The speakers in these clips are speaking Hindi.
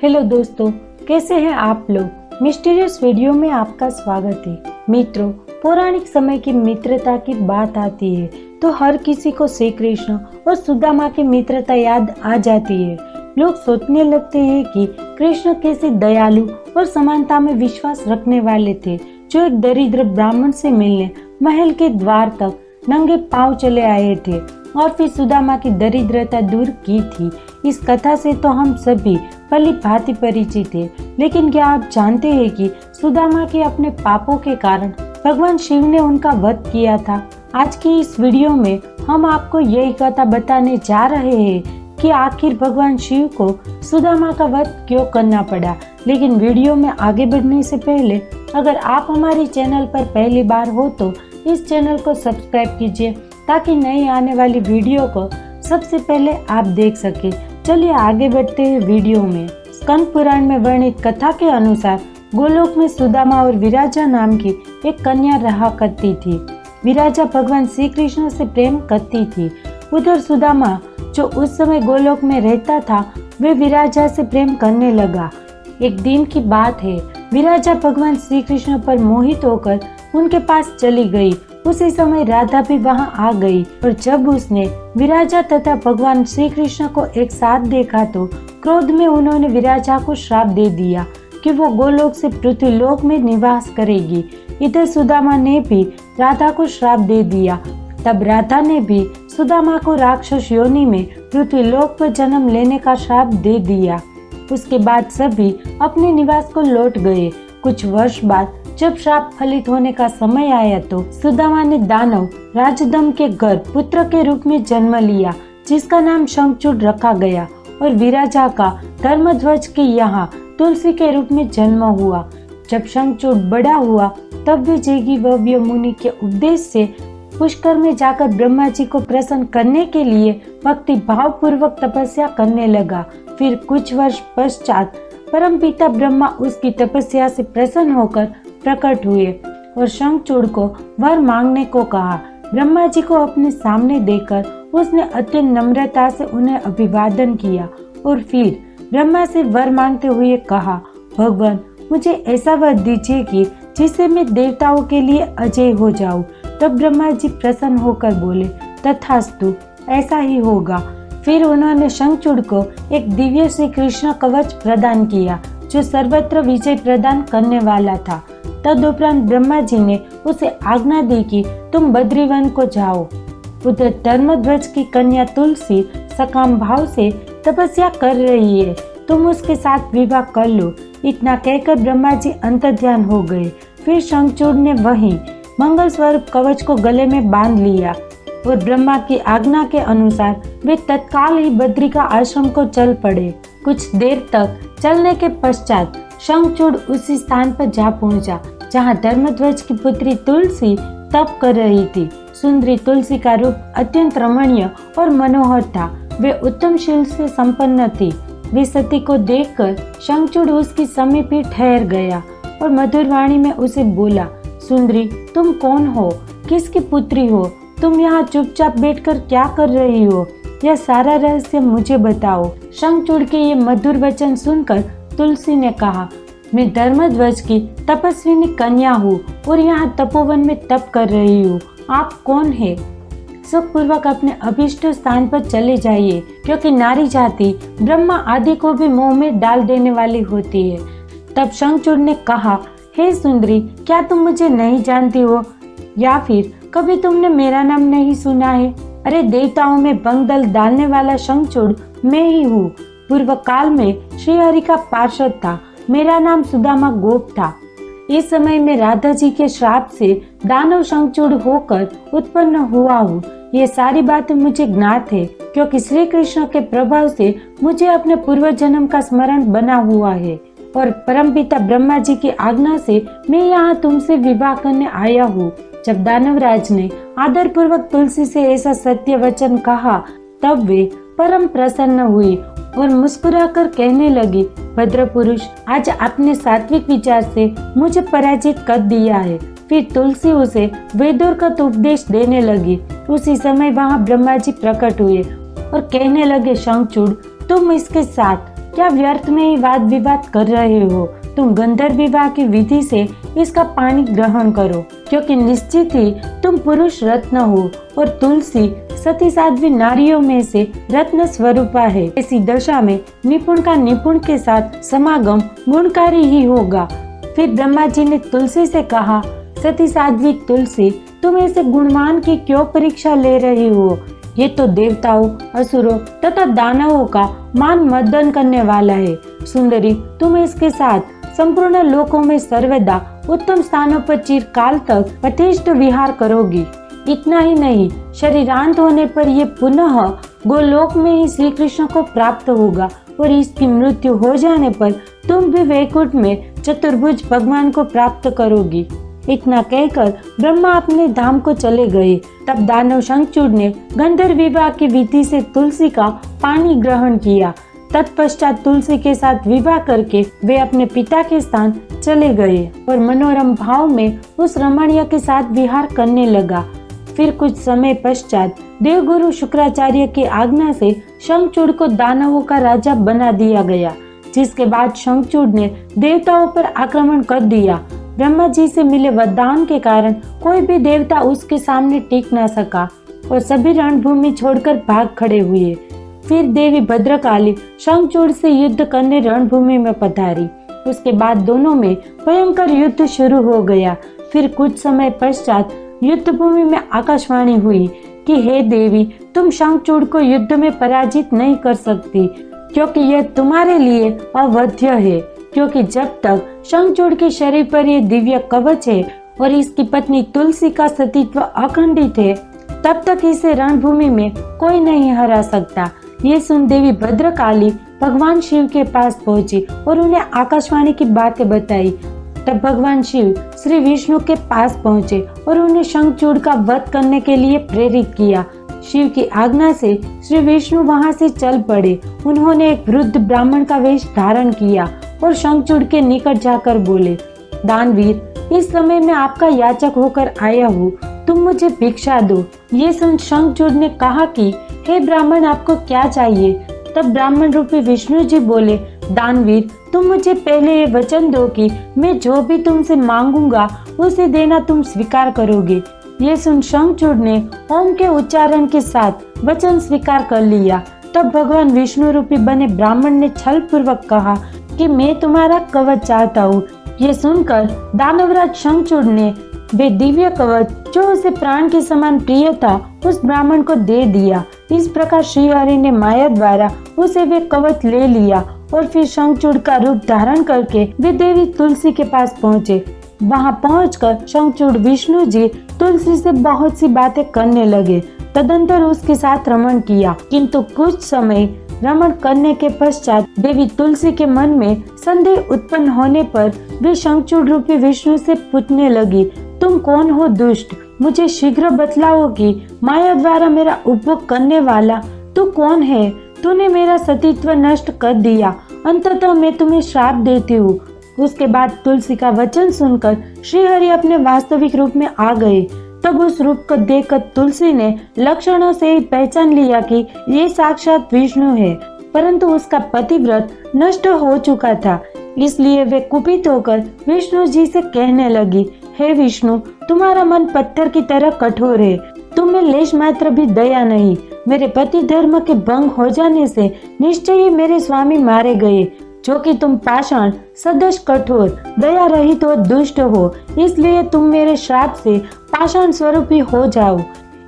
हेलो दोस्तों, कैसे हैं आप लोग। मिस्टीरियस वीडियो में आपका स्वागत है। मित्रों, पौराणिक समय की मित्रता की बात आती है तो हर किसी को श्री कृष्ण और सुदामा की मित्रता याद आ जाती है। लोग सोचने लगते हैं कि कृष्ण कैसे दयालु और समानता में विश्वास रखने वाले थे, जो एक दरिद्र ब्राह्मण से मिलने महल के द्वार तक नंगे पांव चले आए थे और फिर सुदामा की दरिद्रता दूर की थी। इस कथा से तो हम सभी भली भांति परिचित हैं, लेकिन क्या आप जानते हैं कि सुदामा के अपने पापों के कारण भगवान शिव ने उनका वध किया था। आज की इस वीडियो में हम आपको यही कथा बताने जा रहे हैं कि आखिर भगवान शिव को सुदामा का वध क्यों करना पड़ा। लेकिन वीडियो में आगे बढ़ने से पहले अगर आप हमारे चैनल पर पहली बार हो तो इस चैनल को सब्सक्राइब कीजिए ताकि नई आने वाली वीडियो को सबसे पहले आप देख सके। चलिए आगे बढ़ते हैं वीडियो में। स्कंद पुराण में वर्णित कथा के अनुसार गोलोक में सुदामा और विराजा नाम की एक कन्या रहा करती थी। विराजा भगवान श्री कृष्ण से प्रेम करती थी। उधर सुदामा जो उस समय गोलोक में रहता था वे विराजा से प्रेम करने लगा। एक दिन की बात है, विराजा भगवान श्री कृष्ण पर मोहित होकर उनके पास चली गई। उसी समय राधा भी वहां आ गई और जब उसने विराजा तथा भगवान श्री कृष्ण को एक साथ देखा तो क्रोध में उन्होंने विराजा को श्राप दे दिया कि वो गोलोक से पृथ्वीलोक में निवास करेगी। इधर सुदामा ने भी राधा को श्राप दे दिया। तब राधा ने भी सुदामा को राक्षस योनि में पृथ्वीलोक पर जन्म लेने का श्राप दे दिया। उसके बाद सभी अपने निवास को लौट गए। कुछ वर्ष बाद जब श्राप फलित होने का समय आया तो सुदामा ने दानव राजदम के घर पुत्र के रूप में जन्म लिया, जिसका नाम शंखचूड़ रखा गया। और विराजा का धर्मध्वज के यहाँ तुलसी के रूप में जन्म हुआ। जब शंखचूड़ बड़ा हुआ तब वे जेगीवव्य मुनि के उपदेश से पुष्कर में जाकर ब्रह्मा जी को प्रसन्न करने के लिए भक्ति भाव पूर्वक तपस्या करने लगा। फिर कुछ वर्ष पश्चात परमपिता ब्रह्मा उसकी तपस्या से प्रसन्न होकर प्रकट हुए और शंखचूड़ को वर मांगने को कहा। ब्रह्मा जी को अपने सामने देखकर उसने अत्यंत नम्रता से उन्हें अभिवादन किया और फिर ब्रह्मा से वर मांगते हुए कहा, भगवान मुझे ऐसा वर दीजिए कि जिससे मैं देवताओं के लिए अजय हो जाऊं। तब ब्रह्मा जी प्रसन्न होकर बोले, तथास्तु, ऐसा ही होगा। फिर उन्होंने शंखचूड़ को एक दिव्य श्री कृष्ण कवच प्रदान किया जो सर्वत्र विजय प्रदान करने वाला था। तदुपरांत ब्रह्मा जी ने उसे आज्ञा दी कि तुम बद्रीवन को जाओ। उधर धर्मध्वज की कन्या तुलसी सकाम भाव से तपस्या कर रही है, तुम उसके साथ विवाह कर लो। इतना कहकर ब्रह्मा जी अंतर्ध्यान हो गए। फिर शंखचूड़ ने वहीं मंगल स्वरूप कवच को गले में बांध लिया और ब्रह्मा की आज्ञा के अनुसार वे तत्काल ही बद्री का आश्रम को चल पड़े। कुछ देर तक चलने के पश्चात शंखचूड़ उसी स्थान पर जा पहुंचा जहां धर्मध्वज की पुत्री तुलसी तप कर रही थी। सुंदरी तुलसी का रूप अत्यंत रमणीय और मनोहर था। वे उत्तम शील से संपन्न थी। वे सती को देखकर शंखचूड़ उसकी समीप ही ठहर गया और मधुर वाणी में उसे बोला, सुंदरी तुम कौन हो, किसकी पुत्री हो, तुम यहाँ चुपचाप बैठकर क्या कर रही हो, यह सारा रहस्य मुझे बताओ। शंखचूड़ के ये मधुर वचन सुनकर तुलसी ने कहा, मैं धर्मध्वज की तपस्विनी कन्या हूँ और यहाँ तपोवन में तप कर रही हूँ। आप कौन है? सुखपूर्वक अपने अभिष्ट स्थान पर चले जाइए, क्योंकि नारी जाति ब्रह्मा आदि को भी मोह में डाल देने वाली होती है। तब शंखचूड़ ने कहा, हे सुंदरी, क्या तुम मुझे नहीं जानती हो या फिर कभी तुमने मेरा नाम नहीं सुना है? अरे देवताओं में भंगदल डालने वाला शंखचूड़ मैं ही हूँ। पूर्व काल में श्री हरि का पार्षद था। मेरा नाम सुदामा गोप था। इस समय मैं राधा जी के श्राप से दानव शंखचूड़ होकर उत्पन्न हुआ हूँ। ये सारी बातें मुझे ज्ञात है, क्योंकि श्री कृष्ण के प्रभाव से मुझे अपने पूर्व जन्म का स्मरण बना हुआ है और परमपिता ब्रह्मा जी की आज्ञा से मैं यहाँ तुमसे विवाह करने आया हूँ। जब दानवराज ने आदर पूर्वक तुलसी से ऐसा सत्य वचन कहा तब वे परम प्रसन्न हुई और मुस्कुराकर कहने लगी, भद्र पुरुष, आज आपने सात्विक विचार से मुझे पराजित कर दिया है। फिर तुलसी उसे वेदों का उपदेश देने लगी। उसी समय वहाँ ब्रह्मा जी प्रकट हुए और कहने लगे, शंखचूड़ तुम इसके साथ क्या व्यर्थ में ही वाद विवाद कर रहे हो? तुम गंधर्व विवाह की विधि से इसका पानी ग्रहण करो, क्योंकि निश्चित ही तुम पुरुष रत्न हो और तुलसी सती साध्वी नारियों में से रत्न स्वरूपा है। ऐसी दशा में निपुण का निपुण के साथ समागम गुणकारी ही होगा। फिर ब्रह्मा जी ने तुलसी से कहा, सती साध्वी तुलसी, तुम ऐसे गुणवान की क्यों परीक्षा ले रही हो? ये तो देवताओं, असुरों तथा दानवों का मान मर्दन करने वाला है। सुंदरी, तुम इसके साथ संपूर्ण लोकों में सर्वदा उत्तम स्थानों पर चिरकाल तक यथेष्ट विहार करोगी। इतना ही नहीं, शरीरांत होने पर ये पुनः गोलोक में ही श्री कृष्ण को प्राप्त होगा और इसकी मृत्यु हो जाने पर तुम भी वैकुंठ में चतुर्भुज भगवान को प्राप्त करोगी। इतना कहकर ब्रह्मा अपने धाम को चले गए। तब दानव शंखचूड़ ने गंधर्व विवाह की विधि से तुलसी का पानी ग्रहण किया। तत्पश्चात तुलसी के साथ विवाह करके वे अपने पिता के स्थान चले गए और मनोरम भाव में उस रमणीय के साथ विहार करने लगा। फिर कुछ समय पश्चात देवगुरु शुक्राचार्य की आज्ञा से शंखचूड़ को दानवों का राजा बना दिया गया, जिसके बाद शंखचूड़ ने देवताओं पर आक्रमण कर दिया। ब्रह्मा जी से मिले वरदान के कारण कोई भी देवता उसके सामने टिक न सका और सभी रणभूमि छोड़कर भाग खड़े हुए। फिर देवी भद्रकाली शंखचूड़ से युद्ध करने रणभूमि में पधारी। उसके बाद दोनों में भयंकर युद्ध शुरू हो गया। फिर कुछ समय पश्चात युद्ध भूमि में आकाशवाणी हुई कि हे देवी, तुम शंखचूड़ को युद्ध में पराजित नहीं कर सकती, क्योंकि यह तुम्हारे लिए अवध्य है। क्योंकि जब तक शंखचूड़ के शरीर पर यह दिव्य कवच है और इसकी पत्नी तुलसी का सतीत्व अखंडित है, तब तक इसे रणभूमि में कोई नहीं हरा सकता। ये सुन देवी भद्रकाली भगवान शिव के पास पहुंची और उन्हें आकाशवाणी की बातें बताई। तब भगवान शिव श्री विष्णु के पास पहुंचे और उन्हें शंखचूड़ का वध करने के लिए प्रेरित किया। शिव की आज्ञा से श्री विष्णु वहां से चल पड़े। उन्होंने एक वृद्ध ब्राह्मण का वेश धारण किया और शंखचूड़ के निकट जाकर बोले, दानवीर, इस समय मैं आपका याचक होकर आया हूँ, तुम मुझे भिक्षा दो। ये सुन शंखचूड़ ने कहा कि हे ब्राह्मण, आपको क्या चाहिए? तब ब्राह्मण रूपी विष्णु जी बोले, दानवीर, तुम मुझे पहले ये वचन दो कि मैं जो भी तुमसे मांगूंगा उसे देना तुम स्वीकार करोगे। ये सुन शंखचूड़ ने ओम के उच्चारण के साथ वचन स्वीकार कर लिया। तब भगवान विष्णु रूपी बने ब्राह्मण ने छल पूर्वक कहा कि मैं तुम्हारा कवच चाहता हूँ। ये सुनकर दानवराज शंखचूड़ ने वे दिव्य कवच जो उसे प्राण के समान प्रिय था उस ब्राह्मण को दे दिया। इस प्रकार श्री हरि ने माया द्वारा उसे वे कवच ले लिया और फिर शंखचूड़ का रूप धारण करके वे देवी तुलसी के पास पहुँचे। वहां पहुंचकर शंखचूड़ विष्णु जी तुलसी से बहुत सी बातें करने लगे। तदंतर उसके साथ रमण किया, किंतु कुछ समय रमण करने के पश्चात देवी तुलसी के मन में संदेह उत्पन्न होने पर वे शंखचूड़ रूपी विष्णु से पूछने लगी, तुम कौन हो दुष्ट? मुझे शीघ्र बतलाओ कि माया द्वारा मेरा उपभोग करने वाला तू कौन है? तूने मेरा सतीत्व नष्ट कर दिया, अंततः मैं तुम्हें श्राप देती हूँ। उसके बाद तुलसी का वचन सुनकर श्रीहरि अपने वास्तविक रूप में आ गए। तब उस रूप को देखकर तुलसी ने लक्षणों से ही पहचान लिया कि ये साक्षात विष्णु है, परंतु उसका पतिव्रत नष्ट हो चुका था। इसलिए वे कुपित होकर विष्णु जी से कहने लगी, हे विष्णु, तुम्हारा मन पत्थर की तरह कठोर है, तुम में लेश मात्र भी दया नहीं। मेरे पति धर्म के भंग हो जाने से निश्चय ही मेरे स्वामी मारे गए, जो कि तुम पाषाण, सदृश कठोर, दया रहित और दुष्ट हो, इसलिए तुम मेरे श्राप से पाषाण स्वरूपी हो जाओ।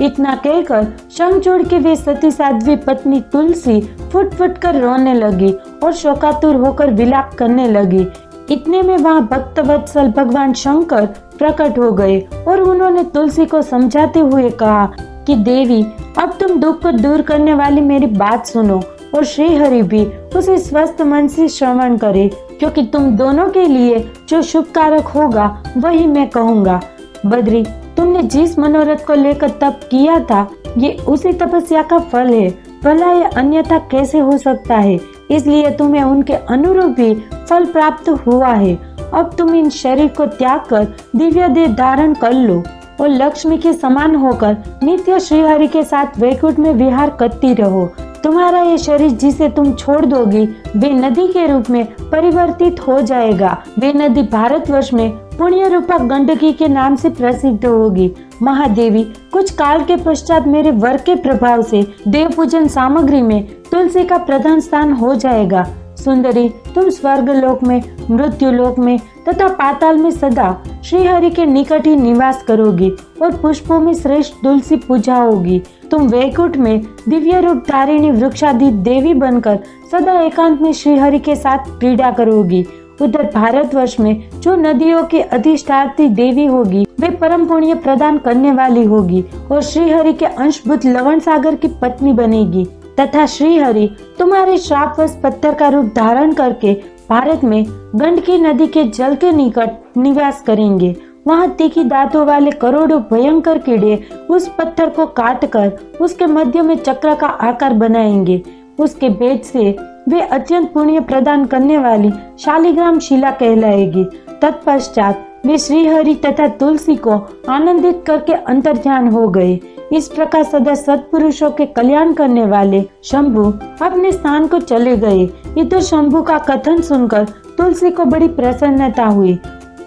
इतना कहकर शंखचूड़ की वे सती साध्वी पत्नी तुलसी फुट फुट कर रोने लगी और शोकातुर होकर विलाप करने लगी। इतने में वहाँ भक्तवत्सल भगवान शंकर प्रकट हो गए और उन्होंने तुलसी को समझाते हुए कहा कि देवी, अब तुम दुख को दूर करने वाली मेरी बात सुनो और श्री हरि भी उसे स्वस्थ मन से श्रवण करे, क्योंकि तुम दोनों के लिए जो शुभ कारक होगा वही मैं कहूँगा। बद्री, तुमने जिस मनोरथ को लेकर तप किया था, ये उसी तपस्या का फल है, भला ये अन्यथा कैसे हो सकता है? इसलिए तुम्हें उनके अनुरूप ही फल प्राप्त हुआ है। अब तुम इन शरीर को त्याग कर दिव्य देह धारण कर लो और लक्ष्मी के समान होकर नित्य श्रीहरि के साथ वैकुंठ में विहार करती रहो। तुम्हारा ये शरीर जिसे तुम छोड़ दोगी वे नदी के रूप में परिवर्तित हो जाएगा। वे नदी भारतवर्ष में पुण्य रूपा गंडकी के नाम से प्रसिद्ध होगी। महादेवी, कुछ काल के पश्चात मेरे वर के प्रभाव से देव पूजन सामग्री में तुलसी का प्रधान स्थान हो जाएगा। सुंदरी, तुम स्वर्ग लोक में, मृत्यु लोक में तथा पाताल में सदा श्रीहरि के निकट ही निवास करोगी और पुष्पों में श्रेष्ठ तुलसी पूजा होगी। तुम वैकुंठ में दिव्य रूप धारिणी वृक्षादि देवी बनकर सदा एकांत में श्रीहरि के साथ क्रीड़ा करोगी। उधर भारतवर्ष में जो नदियों की अधिष्ठात्री देवी होगी वे परम पुण्य प्रदान करने वाली होगी और श्रीहरि के अंशभूत लवण सागर की पत्नी बनेगी तथा श्रीहरि तुम्हारे श्रापवश पत्थर का रूप धारण करके भारत में गंडकी नदी के जल के निकट निवास करेंगे। वहाँ तीखी दांतों वाले करोड़ों भयंकर कीड़े उस पत्थर को काटकर उसके मध्य में चक्र का आकार बनाएंगे। उसके भेद से वे अत्यंत पुण्य प्रदान करने वाली शालिग्राम शिला कहलाएगी। तत्पश्चात वे श्रीहरि तथा तुलसी को आनंदित करके अंतर्ध्यान हो गए। इस प्रकार सदा सत्पुरुषों के कल्याण करने वाले शंभु अपने स्थान को चले गए। इधर शंभु का कथन सुनकर तुलसी को बड़ी प्रसन्नता हुई।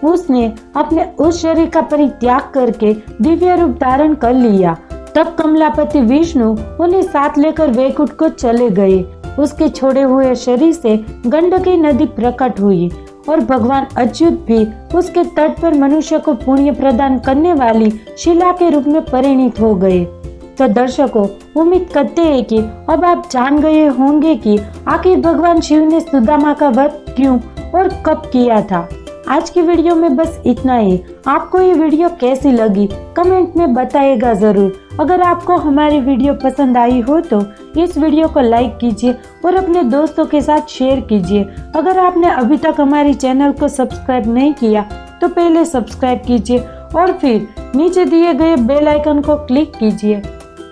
उसने अपने उस शरीर का परित्याग करके दिव्य रूप धारण कर लिया। तब कमलापति विष्णु उन्हें साथ लेकर वैकुंठ को चले गए। उसके छोड़े हुए शरीर से गंडकी नदी प्रकट हुई और भगवान अच्युत भी उसके तट पर मनुष्य को पुण्य प्रदान करने वाली शिला के रूप में परिणित हो गए। तो दर्शकों, उम्मीद करते हैं कि अब आप जान गए होंगे कि आखिर भगवान शिव ने सुदामा का वध क्यों और कब किया था। आज की वीडियो में बस इतना ही। आपको ये वीडियो कैसी लगी कमेंट में बताइएगा जरूर। अगर आपको हमारी वीडियो पसंद आई हो तो इस वीडियो को लाइक कीजिए और अपने दोस्तों के साथ शेयर कीजिए। अगर आपने अभी तक हमारी चैनल को सब्सक्राइब नहीं किया तो पहले सब्सक्राइब कीजिए और फिर नीचे दिए गए बेल आइकन को क्लिक कीजिए